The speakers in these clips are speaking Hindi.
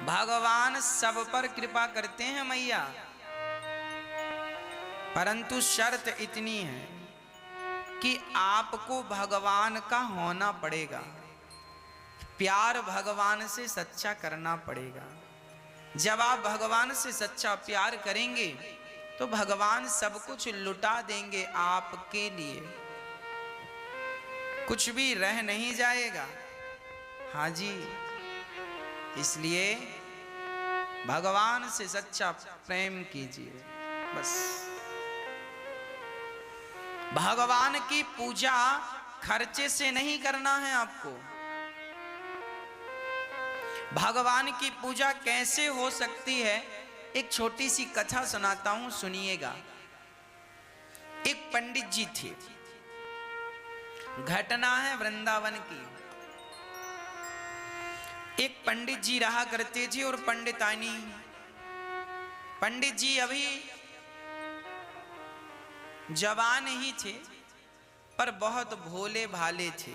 भगवान सब पर कृपा करते हैं मैया, परंतु शर्त इतनी है कि आपको भगवान का होना पड़ेगा, प्यार भगवान से सच्चा करना पड़ेगा। जब आप भगवान से सच्चा प्यार करेंगे तो भगवान सब कुछ लुटा देंगे आपके लिए, कुछ भी रह नहीं जाएगा। हाँ जी, इसलिए भगवान से सच्चा प्रेम कीजिए बस। भगवान की पूजा खर्चे से नहीं करना है आपको। भगवान की पूजा कैसे हो सकती है, एक छोटी सी कथा सुनाता हूं, सुनिएगा। एक पंडित जी थे, घटना है वृंदावन की। एक पंडित जी रहा करते थे और पंडितानी। पंडित जी अभी जवान ही थे पर बहुत भोले भाले थे।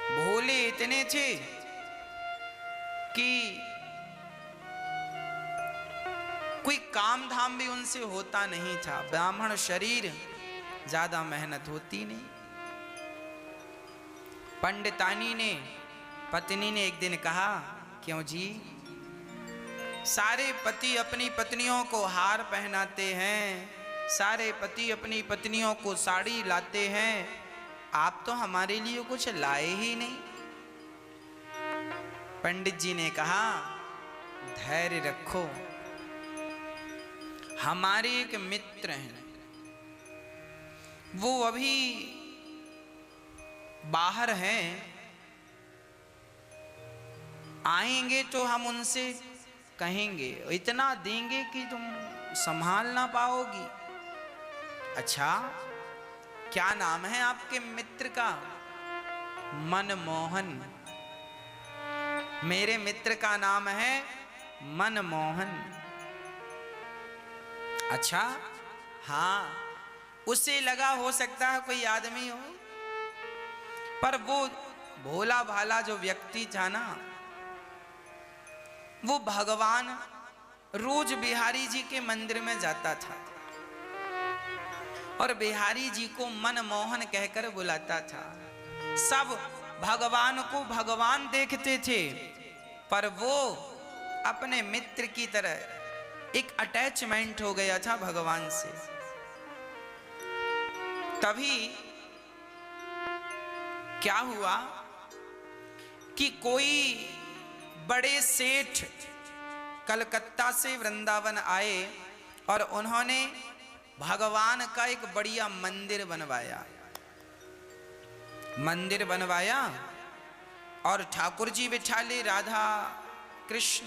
भोले इतने थे कि कोई काम धाम भी उनसे होता नहीं था। ब्राह्मण शरीर, ज्यादा मेहनत होती नहीं। पंडितानी ने, पत्नी ने एक दिन कहा, क्यों जी, सारे पति अपनी पत्नियों को हार पहनाते हैं, सारे पति अपनी पत्नियों को साड़ी लाते हैं, आप तो हमारे लिए कुछ लाए ही नहीं। पंडित जी ने कहा, धैर्य रखो, हमारे एक मित्र हैं, वो अभी बाहर हैं, आएंगे तो हम उनसे कहेंगे, इतना देंगे कि तुम संभाल ना पाओगी। अच्छा, क्या नाम है आपके मित्र का? मनमोहन। मेरे मित्र का नाम है मनमोहन। अच्छा, हाँ, उसे लगा हो सकता है कोई आदमी हो, पर वो भोला भाला जो व्यक्ति था ना, वो भगवान रोज बिहारी जी के मंदिर में जाता था और बिहारी जी को मनमोहन कहकर बुलाता था। सब भगवान को भगवान देखते थे, पर वो अपने मित्र की तरह एक अटैचमेंट हो गया था भगवान से। तभी क्या हुआ कि कोई बड़े सेठ कलकत्ता से वृंदावन आए और उन्होंने भगवान का एक बढ़िया मंदिर बनवाया। मंदिर बनवाया और ठाकुर जी बिठा ले, राधा कृष्ण,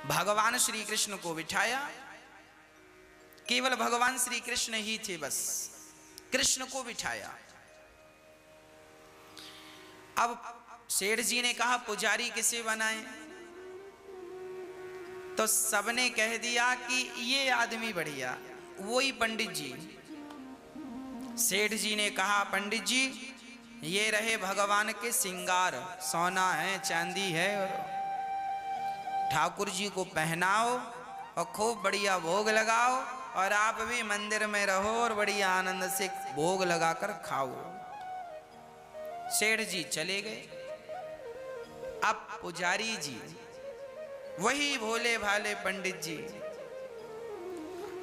भगवान श्री कृष्ण को बिठाया। केवल भगवान श्री कृष्ण ही थे, बस कृष्ण को बिठाया। अब सेठ जी ने कहा, पुजारी किसे बनाएं? तो सबने कह दिया कि ये आदमी बढ़िया, वही पंडित जी। सेठ जी ने कहा, पंडित जी ये रहे भगवान के श्रृंगार, सोना है, चांदी है, और ठाकुर जी को पहनाओ और खूब बढ़िया भोग लगाओ, और आप भी मंदिर में रहो और बढ़िया आनंद से भोग लगाकर खाओ। सेठ जी चले गए। अब पुजारी जी, वही भोले भाले पंडित जी,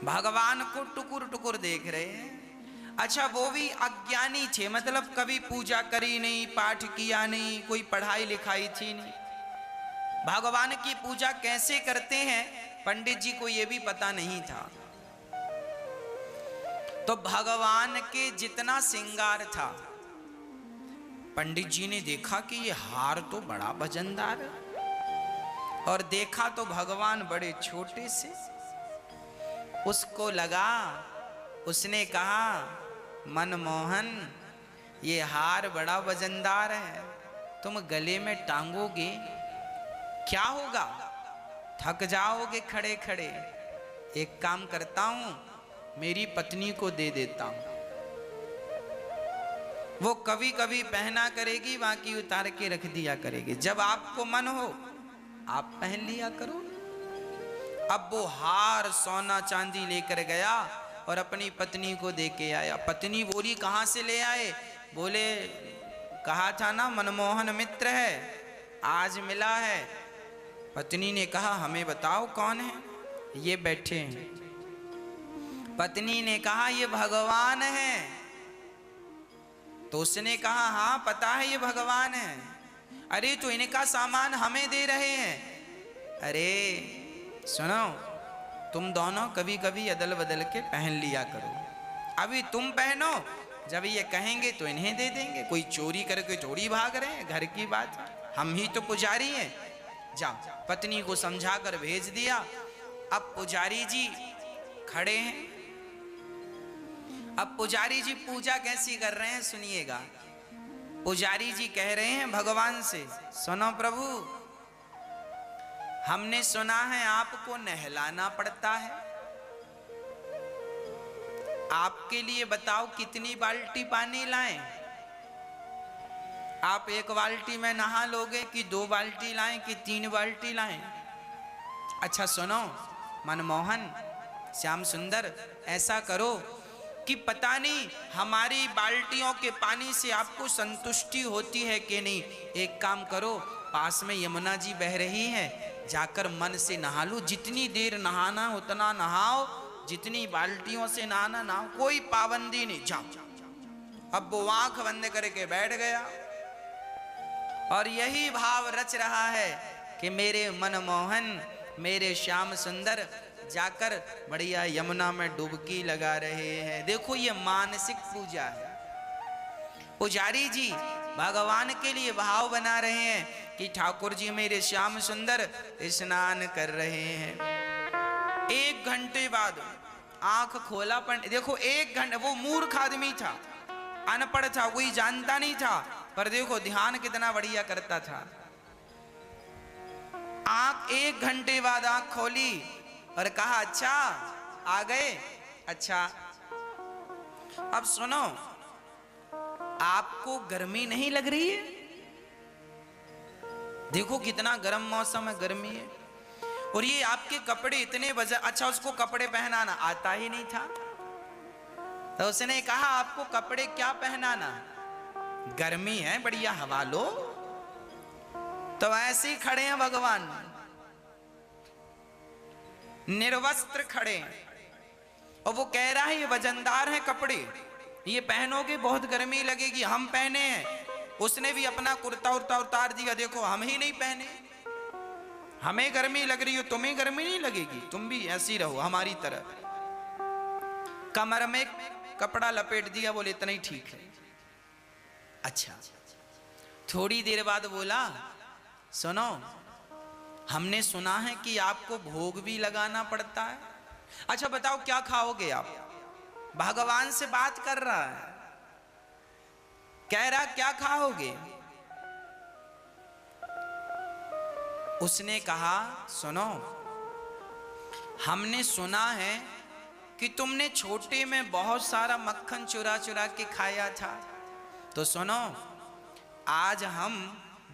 भगवान को टुकुर टुकुर देख रहे हैं। अच्छा, वो भी अज्ञानी थे, मतलब कभी पूजा करी नहीं, पाठ किया नहीं, कोई पढ़ाई लिखाई थी नहीं। भगवान की पूजा कैसे करते हैं पंडित जी को ये भी पता नहीं था। तो भगवान के जितना श्रृंगार था, पंडित जी ने देखा कि ये हार तो बड़ा वजनदार है, और देखा तो भगवान बड़े छोटे से। उसको लगा, उसने कहा, मनमोहन ये हार बड़ा वजनदार है, तुम गले में टांगोगे क्या होगा, थक जाओगे खड़े खड़े। एक काम करता हूं, मेरी पत्नी को दे देता हूं। वो कभी कभी पहना करेगी, बाकी उतार के रख दिया करेगी। जब आपको मन हो आप पहन लिया करो। अब वो हार सोना चांदी लेकर गया और अपनी पत्नी को दे के आया। पत्नी बोली कहाँ से ले आए? बोले कहा था ना मनमोहन मित्र है, आज मिला है। पत्नी ने कहा हमें बताओ कौन है? ये बैठे हैं। पत्नी ने कहा ये भगवान है। तो उसने कहा हाँ पता है ये भगवान है। अरे तो इनका सामान हमें दे रहे हैं। अरे सुनो, तुम दोनों कभी कभी अदल बदल के पहन लिया करो। अभी तुम पहनो, जब ये कहेंगे तो इन्हें दे देंगे। कोई चोरी करके थोड़ी भाग रहे हैं, घर की बात है, हम ही तो पुजारी हैं। जाओ। पत्नी को समझा कर भेज दिया। अब पुजारी जी खड़े हैं। अब पुजारी जी पूजा कैसी कर रहे हैं सुनिएगा। पुजारी जी कह रहे हैं भगवान से, सुनो प्रभु, हमने सुना है आपको नहलाना पड़ता है। आपके लिए बताओ कितनी बाल्टी पानी लाएं? आप एक बाल्टी में नहा लोगे कि 2 बाल्टी लाएं कि 3 बाल्टी लाएं? अच्छा सुनो मनमोहन, श्याम सुंदर, ऐसा करो कि पता नहीं हमारी बाल्टियों के पानी से आपको संतुष्टि होती है कि नहीं। एक काम करो, पास में यमुना जी बह रही है, जाकर मन से नहा लो। जितनी देर नहाना उतना नहाओ, जितनी बाल्टियों से नहाना नहाओ, कोई पाबंदी नहीं। जाओ। अब वो आंख बंद करके बैठ गया और यही भाव रच रहा है कि मेरे मनमोहन, मेरे श्याम सुंदर जाकर बढ़िया यमुना में डुबकी लगा रहे हैं। देखो ये मानसिक पूजा है। पुजारी जी भगवान के लिए भाव बना रहे हैं कि ठाकुर जी मेरे श्याम सुंदर स्नान कर रहे हैं। 1 घंटे बाद आंख खोला पंडित। देखो 1 घंटे, वो मूर्ख आदमी था, अनपढ़ था, कोई जानता नहीं था, पर देखो ध्यान कितना बढ़िया करता था। आंख 1 घंटे बाद आंख खोली और कहा अच्छा आ गए। अच्छा अब सुनो, आपको गर्मी नहीं लग रही है? देखो कितना गर्म मौसम है, गर्मी है, और ये आपके कपड़े इतने वजन। अच्छा उसको कपड़े पहनाना आता ही नहीं था, तो उसने कहा आपको कपड़े क्या पहनाना, गर्मी है, बढ़िया हवा लो। तो ऐसे ही खड़े हैं भगवान, निर्वस्त्र खड़े हैं, और वो कह रहा है ये वजनदार है कपड़े, ये पहनोगे बहुत गर्मी लगेगी। हम पहने हैं, उसने भी अपना कुर्ता उर्ता उतार दिया। देखो हम ही नहीं पहने, हमें गर्मी लग रही हो, तुम्हें गर्मी नहीं लगेगी, तुम भी ऐसी रहो हमारी तरह। कमर में कपड़ा लपेट दिया, बोले इतना ही ठीक है। अच्छा थोड़ी देर बाद बोला सुनो, हमने सुना है कि आपको भोग भी लगाना पड़ता है। अच्छा बताओ क्या खाओगे आप? भगवान से बात कर रहा है, कह रहा क्या खाओगे? उसने कहा सुनो, हमने सुना है कि तुमने छोटे में बहुत सारा मक्खन चुरा चुरा के खाया था, तो सुनो आज हम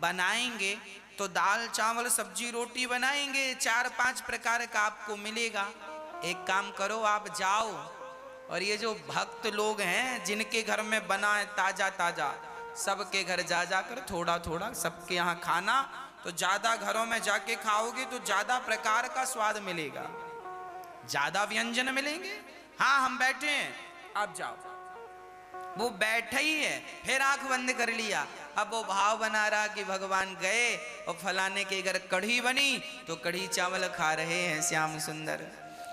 बनाएंगे तो दाल चावल सब्जी रोटी बनाएंगे, 4-5 प्रकार का आपको मिलेगा। एक काम करो आप जाओ, और ये जो भक्त लोग हैं जिनके घर में बना है ताजा ताजा, सबके घर जा जाकर थोड़ा थोड़ा सबके यहाँ खाना, तो ज्यादा घरों में जाके खाओगे तो ज्यादा प्रकार का स्वाद मिलेगा, ज्यादा व्यंजन मिलेंगे। हाँ हम बैठे हैं, आप जाओ। वो बैठा ही है, फिर आंख बंद कर लिया। अब वो भाव बना रहा कि भगवान गए और फलाने के घर कढ़ी बनी तो कढ़ी चावल खा रहे हैं श्याम सुंदर,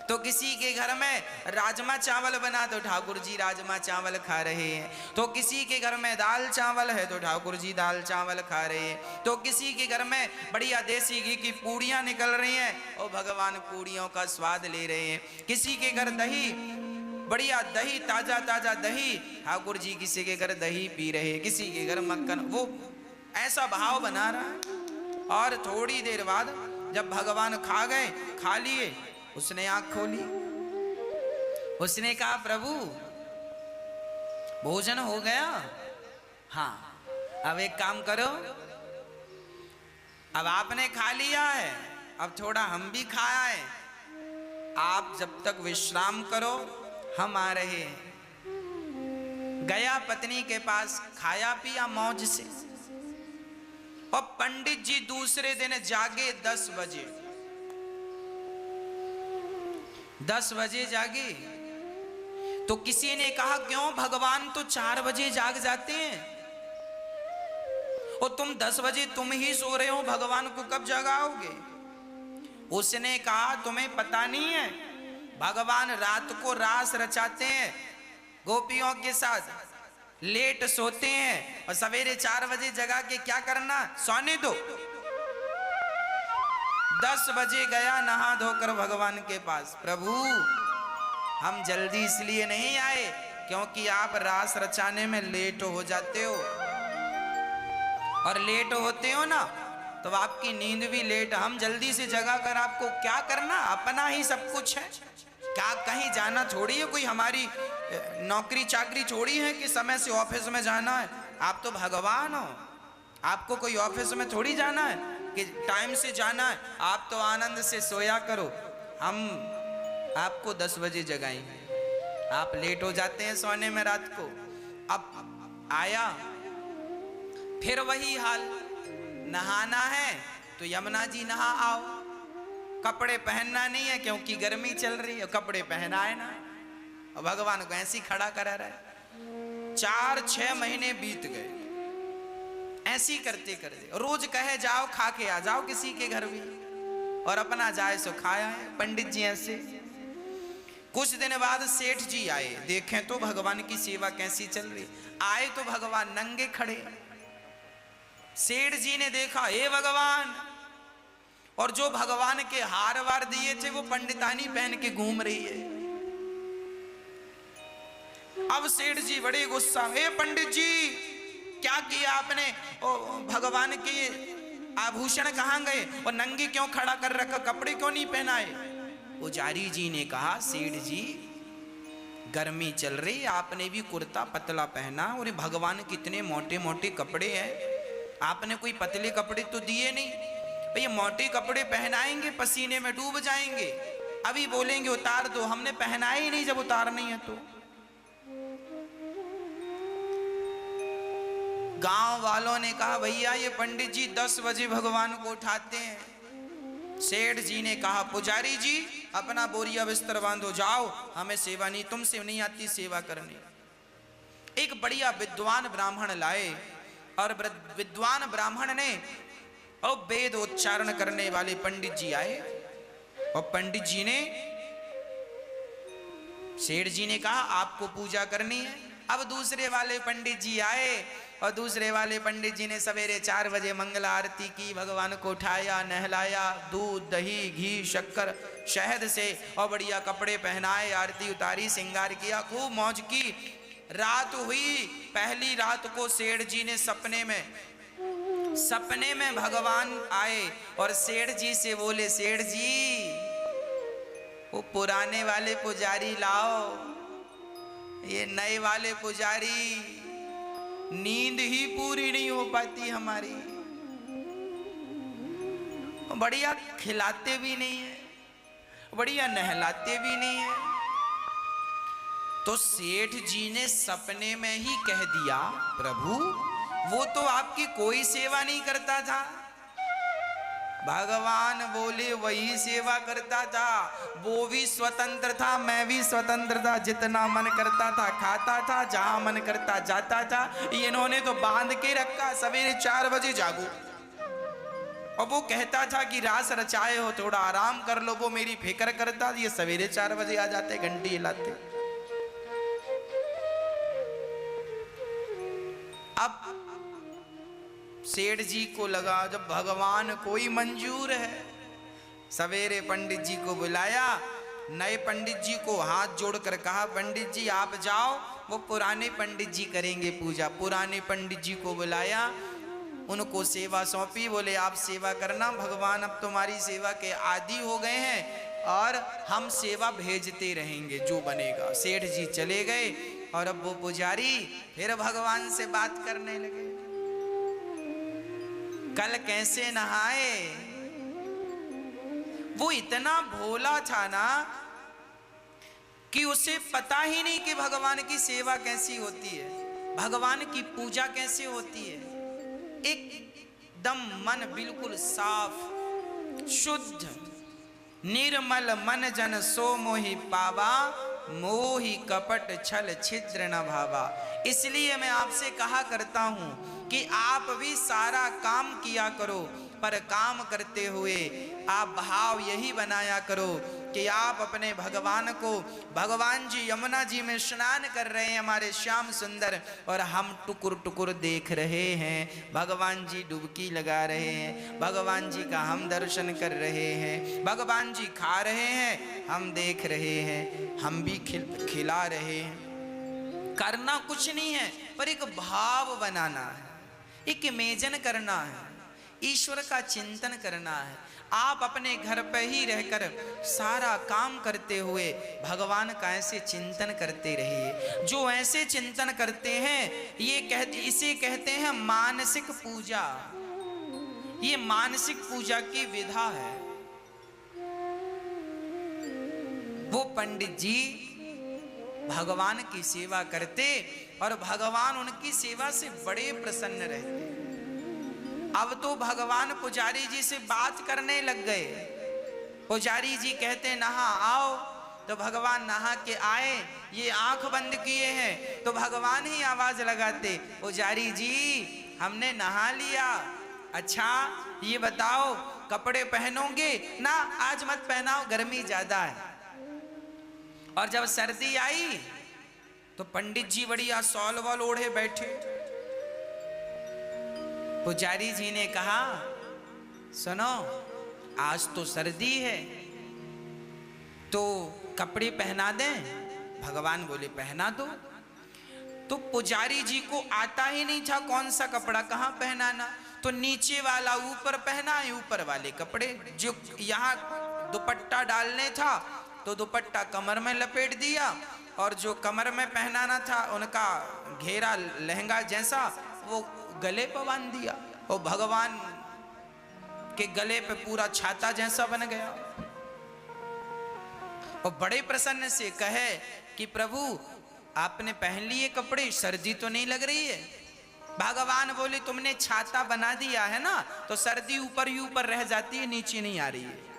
तो किसी के घर में राजमा चावल बना तो ठाकुर जी राजमा चावल खा रहे हैं, तो किसी के घर में दाल चावल है तो ठाकुर जी दाल चावल खा रहे हैं, तो किसी के घर में बढ़िया देसी घी की पूड़ियाँ निकल रही हैं और भगवान पूड़ियों का स्वाद ले रहे हैं, किसी के घर दही, बढ़िया दही, ताजा ताजा दही, ठाकुर जी किसी के घर दही पी रहे, किसी के घर मक्खन। वो ऐसा भाव बना रहा है। और थोड़ी देर बाद जब भगवान खा गए, खा लिए, उसने आंख खोली, उसने कहा प्रभु भोजन हो गया? हाँ, अब एक काम करो, अब आपने खा लिया है, अब थोड़ा हम भी खाए, आप जब तक विश्राम करो, हम आ रहे हैं। गया पत्नी के पास, खाया पिया मौज से। और पंडित जी दूसरे दिन जागे 10 बजे। 10 बजे जागे तो किसी ने कहा क्यों, भगवान तो 4 बजे जाग जाते हैं और तुम 10 बजे तुम ही सो रहे हो, भगवान को कब जगाओगे? उसने कहा तुम्हें पता नहीं है, भगवान रात को रास रचाते हैं गोपियों के साथ, लेट सोते हैं और सवेरे 4 बजे जगा के क्या करना, सोने दो। 10 बजे गया नहा धोकर भगवान के पास, प्रभु हम जल्दी इसलिए नहीं आए क्योंकि आप रास रचाने में लेट हो जाते हो, और लेट होते हो ना तो आपकी नींद भी लेट। हम जल्दी से जगा कर आपको क्या करना, अपना ही सब कुछ है, क्या कहीं जाना थोड़ी है, कोई हमारी नौकरी चाकरी छोड़ी है कि समय से ऑफिस में जाना है। आप तो भगवान हो, आपको कोई ऑफिस में थोड़ी जाना है कि टाइम से जाना है। आप तो आनंद से सोया करो, हम आपको 10 बजे जगाएंगे, आप लेट हो जाते हैं सोने में रात को। अब आया फिर वही हाल, नहाना है तो यमुना जी नहा आओ, कपड़े पहनना नहीं है क्योंकि गर्मी चल रही है, कपड़े पहनाए ना, और भगवान को ऐसे ही खड़ा करा रहा है। 4-6 महीने बीत गए ऐसी करते करते, रोज कहे जाओ खा के आ जाओ किसी के घर भी, और अपना जाए सो खाया है। पंडित जी ऐसे। कुछ दिन बाद सेठ जी आए, देखें तो भगवान की सेवा कैसी चल रही। आए तो भगवान नंगे खड़े। सेठ जी ने देखा, हे भगवान, और जो भगवान के हार वार दिए थे वो पंडितानी पहन के घूम रही है। अब सेठ जी बड़े गुस्सा, हे पंडित जी क्या किया आपने, ओ भगवान के आभूषण कहां गए और नंगे क्यों खड़ा कर रखा, कपड़े क्यों नहीं पहनाए? पुजारी जी ने कहा, सेठ जी गर्मी चल रही, आपने भी कुर्ता पतला पहना, और भगवान कितने मोटे मोटे कपड़े हैं, आपने कोई पतले कपड़े तो दिए नहीं। भैया मोटे कपड़े पहनाएंगे पसीने में डूब जाएंगे, अभी बोलेंगे उतार दो, हमने पहनाए ही नहीं जब उतार नहीं है तो। गांव वालों ने कहा, भैया ये पंडित जी 10 बजे भगवान को उठाते हैं। सेठ जी ने कहा, पुजारी जी अपना बोरिया बिस्तर बांधो, जाओ, हमें सेवा नहीं, तुमसे नहीं आती सेवा करने। एक बढ़िया विद्वान ब्राह्मण लाए, और विद्वान ब्राह्मण ने और वेद उच्चारण करने वाले पंडित जी आए, और पंडित जी ने, सेठ जी ने कहा आपको पूजा करनी है। अब दूसरे वाले पंडित जी आए, और दूसरे वाले पंडित जी ने सवेरे 4 बजे मंगला आरती की, भगवान को उठाया, नहलाया, दूध दही घी शक्कर शहद से, और बढ़िया कपड़े पहनाए, आरती उतारी, श्रृंगार किया, खूब मौज की। रात हुई, पहली रात को सेठ जी ने सपने में भगवान आए और सेठ जी से बोले, सेठ जी वो पुराने वाले पुजारी लाओ, ये नए वाले पुजारी नींद ही पूरी नहीं हो पाती हमारी, बढ़िया खिलाते भी नहीं है, बढ़िया नहलाते भी नहीं है। तो सेठ जी ने सपने में ही कह दिया, प्रभु वो तो आपकी कोई सेवा नहीं करता था। भगवान बोले वही सेवा करता था, वो भी स्वतंत्र था, मैं भी स्वतंत्र था, जितना मन करता था खाता था, जहां मन करता जाता था। इन्होंने तो बांध के रखा, सवेरे 4 बजे जागो, और वो कहता था कि रास रचाए हो थोड़ा आराम कर लो, वो मेरी फिक्र करता, ये सवेरे 4 बजे आ जाते, घंटी हिलाते। अब सेठ जी को लगा जब भगवान कोई मंजूर है, सवेरे पंडित जी को बुलाया, नए पंडित जी को हाथ जोड़कर कहा, पंडित जी आप जाओ, वो पुराने पंडित जी करेंगे पूजा। पुराने पंडित जी को बुलाया, उनको सेवा सौंपी, बोले आप सेवा करना, भगवान अब तुम्हारी सेवा के आदी हो गए हैं और हम सेवा भेजते रहेंगे जो बनेगा। सेठ जी चले गए, और अब वो पुजारी फिर भगवान से बात करने लगे। कल कैसे नहाए? वो इतना भोला था ना कि उसे पता ही नहीं कि भगवान की सेवा कैसी होती है, भगवान की पूजा कैसे होती है। एकदम मन बिल्कुल साफ शुद्ध निर्मल मन जन सो मोहि पावा, मोहि कपट छल छिद्र न भावा। इसलिए मैं आपसे कहा करता हूं कि आप भी सारा काम किया करो, पर काम करते हुए आप भाव यही बनाया करो कि आप अपने भगवान को, भगवान जी यमुना जी में स्नान कर रहे हैं हमारे श्याम सुंदर, और हम टुकुर टुकुर देख रहे हैं। भगवान जी डुबकी लगा रहे हैं, भगवान जी का हम दर्शन कर रहे हैं, भगवान जी खा रहे हैं, हम देख रहे हैं, हम भी खिला रहे हैं। करना कुछ नहीं है, पर एक भाव बनाना है, एक इमेजन करना है, ईश्वर का चिंतन करना है। आप अपने घर पे ही रहकर सारा काम करते हुए भगवान का ऐसे चिंतन करते रहिए। जो ऐसे चिंतन करते हैं इसे कहते हैं मानसिक पूजा। ये मानसिक पूजा की विधा है। वो पंडित जी भगवान की सेवा करते और भगवान उनकी सेवा से बड़े प्रसन्न रहते। अब तो भगवान पुजारी जी से बात करने लग गए। पुजारी जी कहते नहा आओ, तो भगवान नहा के आए, ये आंख बंद किए हैं, तो भगवान ही आवाज लगाते, पुजारी जी हमने नहा लिया, अच्छा ये बताओ कपड़े पहनोगे ना? आज मत पहनाओ, गर्मी ज्यादा है। और जब सर्दी आई तो पंडित जी बढ़िया सॉल वॉल ओढ़े बैठे। पुजारी जी ने कहा सुनो, आज तो सर्दी है तो कपड़े पहना दें? भगवान बोले पहना दो। तो पुजारी जी को आता ही नहीं था कौन सा कपड़ा कहाँ पहनाना, तो नीचे वाला ऊपर पहना, ऊपर वाले कपड़े जो यहाँ दुपट्टा डालने था तो दुपट्टा कमर में लपेट दिया, और जो कमर में पहनाना था उनका घेरा लहंगा जैसा वो गले पर बांध दिया, और भगवान के गले पे पूरा छाता जैसा बन गया। और बड़े प्रसन्न से कहे कि प्रभु आपने पहन लिए कपड़े, सर्दी तो नहीं लग रही है? भगवान बोले तुमने छाता बना दिया है ना, तो सर्दी ऊपर ही ऊपर रह जाती है, नीचे नहीं आ रही है।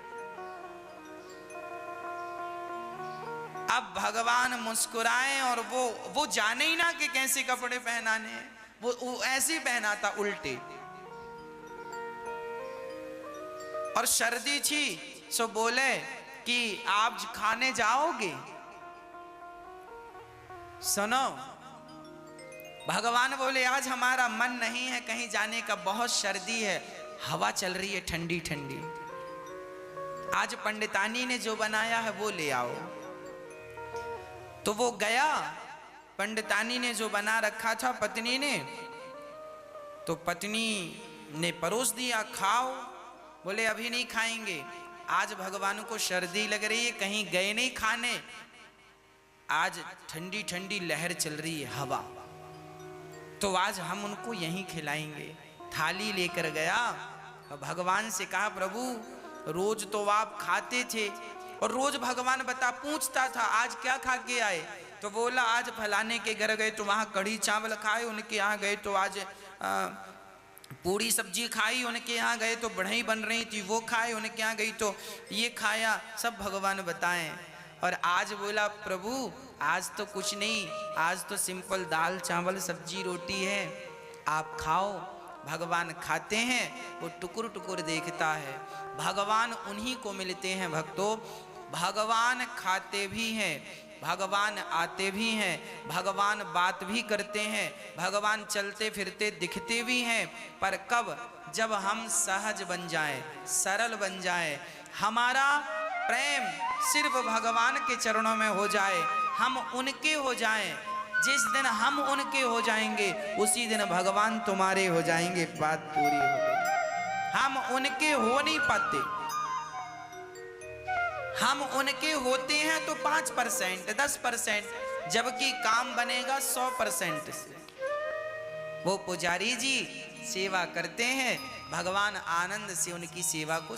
अब भगवान मुस्कुराए और वो जाने ही ना कि कैसे कपड़े पहनाने हैं, वो ऐसे पहना था उल्टे। और सर्दी थी सो बोले कि आप खाने जाओगे? सुनो, भगवान बोले आज हमारा मन नहीं है कहीं जाने का, बहुत सर्दी है, हवा चल रही है ठंडी ठंडी, आज पंडितानी ने जो बनाया है वो ले आओ। तो वो गया, पंडितानी ने जो बना रखा था पत्नी ने, तो पत्नी ने परोस दिया, खाओ। बोले अभी नहीं खाएंगे, आज भगवान को सर्दी लग रही है, कहीं गए नहीं खाने, आज ठंडी ठंडी लहर चल रही है हवा, तो आज हम उनको यहीं खिलाएंगे। थाली लेकर गया और भगवान से कहा प्रभु रोज तो आप खाते थे, और रोज भगवान पूछता था आज क्या खा के आए, तो बोला आज फलाने के घर गए तो वहाँ कढ़ी चावल खाए, उनके यहाँ गए तो आज पूरी सब्जी खाई, उनके यहाँ गए तो बढ़ई बन रही थी वो खाए, उनके यहाँ गई तो ये खाया, सब भगवान बताएं। और आज बोला प्रभु आज तो कुछ नहीं, आज तो सिंपल दाल चावल सब्जी रोटी है, आप खाओ। भगवान खाते हैं, वो टुकुर टुकुर देखता है। भगवान उन्हीं को मिलते हैं भक्तों, भगवान खाते भी हैं, भगवान आते भी हैं, भगवान बात भी करते हैं, भगवान चलते फिरते दिखते भी हैं, पर कब? जब हम सहज बन जाएं, सरल बन जाएं, हमारा प्रेम सिर्फ भगवान के चरणों में हो जाए, हम उनके हो जाएं। जिस दिन हम उनके हो जाएंगे उसी दिन भगवान तुम्हारे हो जाएंगे, बात पूरी हो गई। हम उनके हो नहीं पाते, हम उनके होते हैं तो 5%, 10%, जबकि काम बनेगा 100% से। वो पुजारी जी सेवा करते हैं, भगवान आनंद से उनकी सेवा को